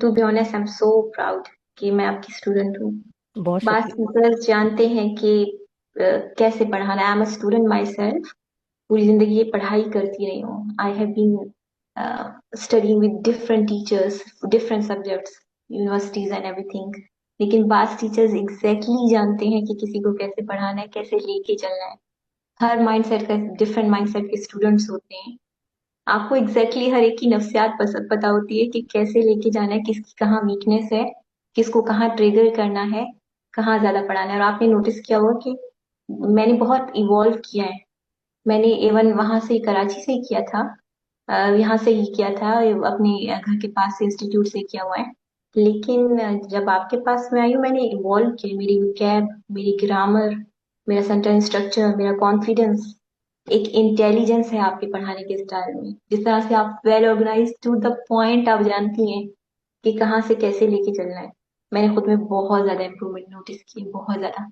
To be honest I am so proud कि मैं आपकी स्टूडेंट हूँ। बहुत बास शुक्रिया। टीचर्स जानते हैं कि कैसे पढ़ाना। I am a student myself. पूरी जिंदगी ये पढ़ाई करती रही हूँ। I have been studying with different teachers, different subjects, universities and everything. लेकिन बास टीचर्स एग्जैक्टली जानते हैं कि किसी को कैसे पढ़ाना है, कैसे लेके चलना है। हर माइंडसेट का डिफरेंट माइंडसेट के स्टूडेंट्स होते हैं। आपको एग्जैक्टली exactly हर एक की नफ्सियात पता होती है कि कैसे लेके जाना है, किसकी कहाँ वीकनेस है, किसको कहाँ ट्रिगर करना है, कहाँ ज्यादा पढ़ाना है। और आपने नोटिस किया होगा कि मैंने बहुत इवॉल्व किया है। मैंने इवन वहां से कराची से ही किया था, यहाँ से ही किया था, अपने घर के पास से इंस्टीट्यूट से किया हुआ है। लेकिन जब आपके पास में आई हूँ मैंने इवॉल्व किया। मेरी वोकैब, मेरी ग्रामर, मेरा सेंटेंस स्ट्रक्चर, मेरा कॉन्फिडेंस, एक इंटेलिजेंस है आपके पढ़ाने के स्टाइल में। जिस तरह से आप well organise to the point, आप जानती हैं कि कहाँ से कैसे लेके चलना है। मैंने खुद में बहुत ज्यादा इम्प्रूवमेंट नोटिस की है, बहुत ज्यादा।